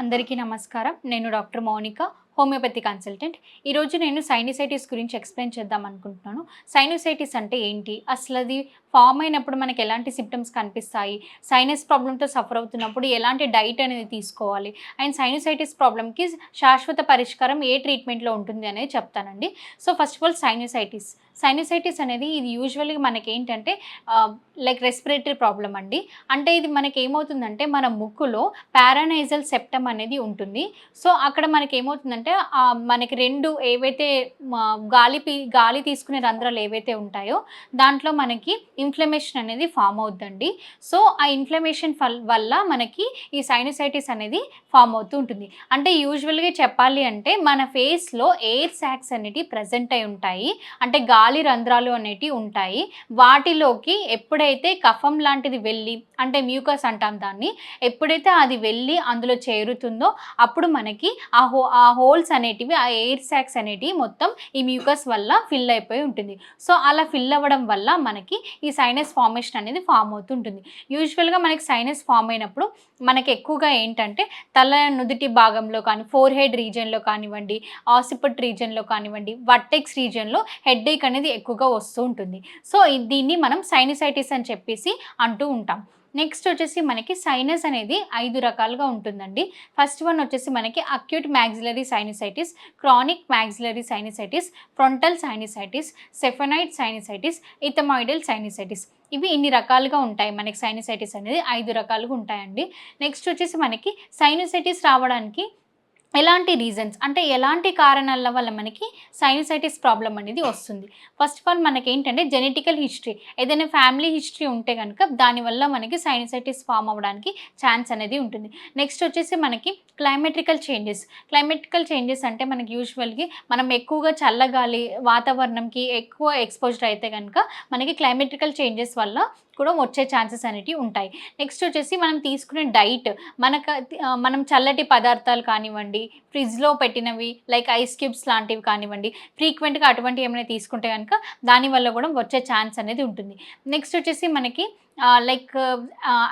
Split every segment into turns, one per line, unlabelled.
అందరికీ నమస్కారం. నేను డాక్టర్ మౌనిక, హోమియోపతి కన్సల్టెంట్. ఈరోజు నేను సైనసైటిస్ గురించి ఎక్స్‌ప్లెయిన్ చేద్దాం అనుకుంటున్నాను. సైనసైటిస్ అంటే ఏంటి? అసలది ఫార్మ్ అయినప్పుడు మనకు ఎలాంటి సింప్టమ్స్ కనిపిస్తాయి? సైనస్ ప్రాబ్లమ్‌తో సఫర్ అవుతున్నప్పుడు ఎలాంటి డైట్ అనేది తీసుకోవాలి? అండ్ సైనసైటిస్ ప్రాబ్లమ్‌కి శాశ్వత పరిష్కారం ఏ ట్రీట్మెంట్‌లో ఉంటుంది అనేది చెప్తానండి. So, first of all sinusitis. Sinusitis అనేది ఇది యూజువల్‌గా మనకేంటంటే లైక్ రెస్పిరేటరీ ప్రాబ్లమ్ అండి. అంటే ఇది మనకేమవుతుందంటే మన ముక్కులో పారానైజల్ సెప్టమ్ అనేది ఉంటుంది. సో, అక్కడ మనకేమవుతుందంటే మనకి 2 ఏవైతే గాలి తీసుకునే రంధ్రాలు ఏవైతే ఉంటాయో దాంట్లో మనకి ఇన్‌ఫ్లమేషన్ అనేది ఫార్మ్ అవుద్దండి. సో, ఆ ఇన్‌ఫ్లమేషన్ వల్ల మనకి ఈ సైనసైటిస్ అనేది ఫార్మ్ అవుతూ ఉంటుంది. అంటే యూజువల్‌గా చెప్పాలి అంటే మన ఫేస్‌లో ఎయిర్ సాక్స్ అనేటివి ప్రెజెంట్ అయి ఉంటాయి. అంటే గాలి రంధ్రాలు అనేటివి ఉంటాయి. వాటిలోకి ఎప్పుడైతే కఫం లాంటిది వెళ్ళి అంటే మ్యూకస్ అంటాం దాన్ని. ఎప్పుడైతే అది వెళ్ళి అందులో చేరుతుందో అప్పుడు మనకి ఆ హోల్స్ అనేటివి, ఆ ఎయిర్ సాక్స్ అనేటివి మొత్తం ఈ మ్యూకస్ వల్ల ఫిల్ అయిపోయి ఉంటుంది. సో, అలా ఫిల్ అవ్వడం వల్ల మనకి ఈ సైనస్ ఫార్మేషన్ అనేది ఫార్మ్ అవుతుంటుంది. యూజువల్‌గా మనకి సైనస్ ఫార్మ్ అయినప్పుడు మనకి ఎక్కువగా ఏంటంటే తల నుదిటి భాగంలో కానీ, ఫోర్‌హెడ్ రీజియన్‌లో కానివ్వండి, ఆసిపిట్ రీజియన్‌లో కానివ్వండి, వర్టెక్స్ రీజియన్‌లో హెడ్‌ఏక్ అనేది ఎక్కువగా వస్తూ ఉంటుంది. సో, దీన్ని మనం సైనసైటిస్ అని చెప్పేసి అంటూ ఉంటాం. నెక్స్ట్ వచ్చేసి మనకి సైనస్ అనేది 5 రకాలుగా ఉంటుందండి. ఫస్ట్ వన్ వచ్చేసి మనకి acute maxillary sinusitis, chronic maxillary sinusitis, frontal sinusitis, sphenoid sinusitis, ethmoidal sinusitis. ఇవి ఇన్ని రకాలుగా ఉంటాయి. మనకి సైనసైటిస్ అనేది 5 రకాలుగా ఉంటాయండి. నెక్స్ట్ వచ్చేసి మనకి సైనసైటిస్ రావడానికి ఎలాంటి రీజన్స్ అంటే ఎలాంటి కారణాల వల్ల మనకి సైనసైటిస్ ప్రాబ్లమ్ అనేది వస్తుంది. ఫస్ట్ ఆఫ్ ఆల్ మనకేంటంటే జెనెటికల్ హిస్టరీ ఏదైనా ఫ్యామిలీ హిస్టరీ ఉంటే గనుక దానివల్ల మనకి సైనసైటిస్ ఫార్మ్ అవ్వడానికి ఛాన్స్ అనేది ఉంటుంది. నెక్స్ట్ వచ్చేసి మనకి క్లైమాటికల్ చేంజెస్ అంటే మనకి యూజువల్‌గా మనం ఎక్కువగా చల్లగాలి వాతావరణంకి ఎక్కువ ఎక్స్‌పోజ్డ్ అయితే గనుక మనకి క్లైమాటికల్ చేంజెస్ వల్ల కూడా వచ్చే ఛాన్సెస్ అనేటివి ఉంటాయి. నెక్స్ట్ వచ్చేసి మనం తీసుకునే డైట్ మనం చల్లటి పదార్థాలు కానివ్వండి, ఫ్రిడ్జ్‌లో పెట్టినవి లైక్ ఐస్ క్యూబ్స్ లాంటివి కానివ్వండి, ఫ్రీక్వెంట్‌గా అటువంటివి ఏమైనా తీసుకుంటే గనుక దానివల్ల కూడా వచ్చే ఛాన్స్ అనేది ఉంటుంది. నెక్స్ట్ వచ్చేసి మనకి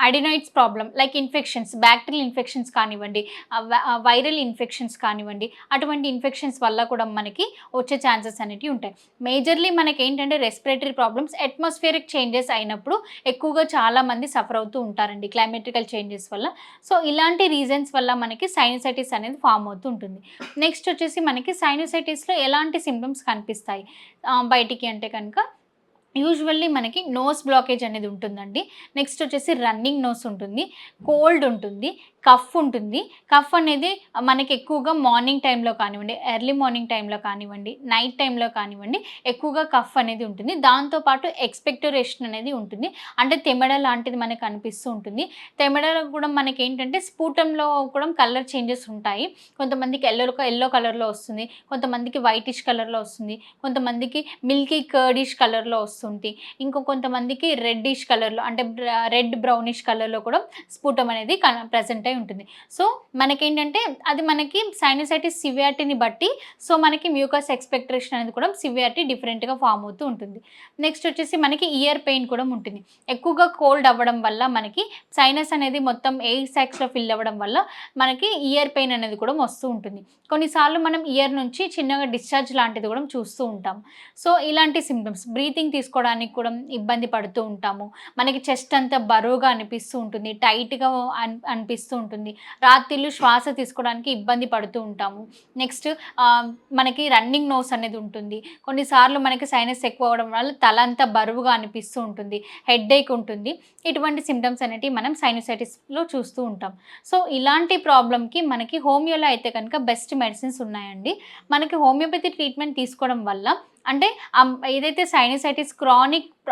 adenoids problem like infections, bacterial infections కానివ్వండి, వైరల్ ఇన్ఫెక్షన్స్ కానివ్వండి, అటువంటి ఇన్ఫెక్షన్స్ వల్ల కూడా మనకి వచ్చే ఛాన్సెస్ అనేటివి ఉంటాయి. మేజర్‌లీ మనకేంటంటే రెస్పిరేటరీ ప్రాబ్లమ్స్, అట్మాస్ఫియరిక్ చేంజెస్ అయినప్పుడు ఎక్కువగా చాలామంది సఫర్ అవుతూ ఉంటారండి క్లైమాటికల్ చేంజెస్ వల్ల. సో, ఇలాంటి రీజన్స్ వల్ల మనకి సైనసైటిస్ అనేది ఫార్మ్ అవుతూ ఉంటుంది. నెక్స్ట్ వచ్చేసి మనకి సైనసైటిస్‌లో ఎలాంటి సింప్టమ్స్ కనిపిస్తాయి బయటికి అంటే కనుక యూజువల్లీ మనకి నోస్ బ్లాకేజ్ అనేది ఉంటుందండి. నెక్స్ట్ వచ్చేసి రన్నింగ్ నోస్ ఉంటుంది, కోల్డ్ ఉంటుంది, కఫ్ ఉంటుంది. కఫ్ అనేది మనకి ఎక్కువగా మార్నింగ్ టైంలో కానివ్వండి, ఎర్లీ మార్నింగ్ టైంలో కానివ్వండి, నైట్ టైంలో కానివ్వండి ఎక్కువగా కఫ్ అనేది ఉంటుంది. దాంతో పాటు ఎక్స్‌పెక్టోరేషన్ అనేది ఉంటుంది. అంటే తెమెడ లాంటిది మనకు కనిపిస్తూ ఉంటుంది. తెమెడలో కూడా మనకేంటంటే స్ఫూటంలో కూడా కలర్ చేంజెస్ ఉంటాయి. కొంతమందికి యెల్లో కలర్‌లో వస్తుంది. కొంతమందికి వైటిష్ కలర్‌లో వస్తుంది. కొంతమందికి మిల్కీ కర్డిష్ కలర్‌లో వస్తుంది. కొంతమందికి రెడ్డిష్ కలర్‌లో అంటే రెడ్ బ్రౌనిష్ కలర్‌లో కూడా స్ఫుటం అనేది ప్రెజెంట్ అయి ఉంటుంది. సో, మనకేంటంటే అది మనకి సైనసైటిస్ సివియారిటీని బట్టి సో, మనకి మ్యూకస్ ఎక్స్‌పెక్టరేషన్ అనేది కూడా సివియారిటీ డిఫరెంట్‌గా ఫార్మ్ అవుతూ ఉంటుంది. నెక్స్ట్ వచ్చేసి మనకి ఇయర్ పెయిన్ కూడా ఉంటుంది. ఎక్కువగా కోల్డ్ అవ్వడం వల్ల మనకి సైనస్ అనేది మొత్తం ఎయిర్ సాక్స్‌లో ఫిల్ అవ్వడం వల్ల మనకి ఇయర్ పెయిన్ అనేది కూడా వస్తూ ఉంటుంది. కొన్నిసార్లు మనం ఇయర్ నుంచి చిన్నగా డిశ్చార్జ్ లాంటిది కూడా చూస్తూ ఉంటాం. సో, ఇలాంటి సింప్టమ్స్ బ్రీతింగ్ తీసుకోవడానికి కూడా ఇబ్బంది పడుతూ ఉంటాము. మనకి చెస్ట్ అంతా బరువుగా అనిపిస్తూ ఉంటుంది. టైట్‌గా అనిపిస్తూ ఉంటుంది. రాత్రిళ్ళు శ్వాస తీసుకోవడానికి ఇబ్బంది పడుతూ ఉంటాము. నెక్స్ట్ మనకి రన్నింగ్ నోస్ అనేది ఉంటుంది. కొన్నిసార్లు మనకి సైనస్ ఎక్కువ అవ్వడం వల్ల తలంతా బరువుగా అనిపిస్తూ ఉంటుంది. హెడ్‌ఏక్ ఉంటుంది. ఇటువంటి సింప్టమ్స్ అనేటివి మనం సైనసైటిస్‌లో చూస్తూ ఉంటాం. సో, ఇలాంటి ప్రాబ్లమ్‌కి మనకి హోమియోలో అయితే కనుక బెస్ట్ మెడిసిన్స్ ఉన్నాయండి. మనకి హోమియోపతి ట్రీట్మెంట్ తీసుకోవడం వల్ల అంటే ఏదైతే సైనసైటిస్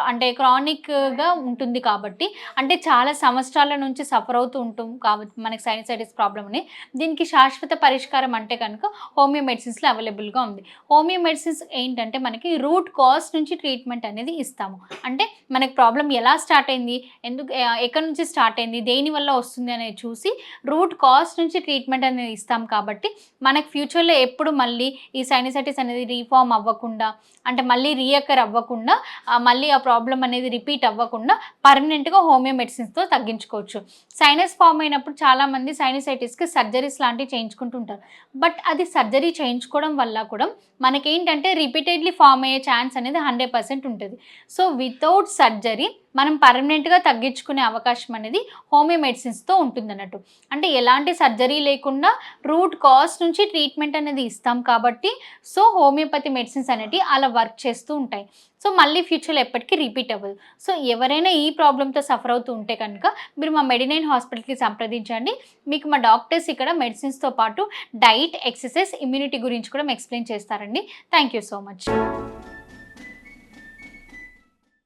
క్రానిక్‌గా ఉంటుంది కాబట్టి అంటే చాలా సంవత్సరాల నుంచి సఫర్ అవుతూ ఉంటాం కాబట్టి మనకి సైనసైటిస్ ప్రాబ్లమ్‌ని దీనికి శాశ్వత పరిష్కారం అంటే కనుక హోమియో మెడిసిన్స్‌లో అవైలబుల్‌గా ఉంది. హోమియో మెడిసిన్స్ ఏంటంటే మనకి రూట్ కాజ్ నుంచి ట్రీట్మెంట్ అనేది ఇస్తాము. అంటే మనకి ప్రాబ్లమ్ ఎలా స్టార్ట్ అయింది? ఎక్కడి నుంచి స్టార్ట్ అయింది? దేనివల్ల వస్తుంది అనేది చూసి రూట్ కాజ్ నుంచి ట్రీట్మెంట్ అనేది ఇస్తాం కాబట్టి మనకు ఫ్యూచర్‌లో ఎప్పుడు మళ్ళీ ఈ సైనసైటిస్ అనేది రీఫార్మ్ అవ్వకుండా అంటే మళ్ళీ రీయకర్ అవ్వకుండా మళ్ళీ ఆ ప్రాబ్లం అనేది రిపీట్ అవ్వకుండా పర్మనెంట్గా హోమియో మెడిసిన్స్తో తగ్గించుకోవచ్చు. సైనస్ ఫామ్ అయినప్పుడు చాలామంది సైనసైటిస్కి సర్జరీస్ లాంటివి చేయించుకుంటుంటారు. బట్ అది సర్జరీ చేయించుకోవడం వల్ల కూడా మనకేంటంటే రిపీటెడ్లీ ఫామ్ అయ్యే ఛాన్స్ అనేది 100% ఉంటుంది. సో వితౌట్ సర్జరీ మనం పర్మనెంట్గా తగ్గించుకునే అవకాశం అనేది హోమియో మెడిసిన్స్తో ఉంటుందన్నట్టు. అంటే ఎలాంటి సర్జరీ లేకుండా రూట్ కాజ్ నుంచి ట్రీట్మెంట్ అనేది ఇస్తాం కాబట్టి సో హోమియోపతి మెడిసిన్స్ అనేవి అలా వర్క్ చేస్తూ ఉంటాయి. సో మళ్ళీ ఫ్యూచర్లో ఎప్పటికీ రిపీట్ అవ్వదు. సో ఎవరైనా ఈ ప్రాబ్లంతో సఫర్ అవుతూ ఉంటే కనుక మీరు మా మెడినైన్ హాస్పిటల్కి సంప్రదించండి. మీకు మా డాక్టర్స్ ఇక్కడ మెడిసిన్స్తో పాటు డైట్, ఎక్సర్సైజ్, ఇమ్యూనిటీ గురించి కూడా ఎక్స్ప్లెయిన్ చేస్తారండి. Thank you so much.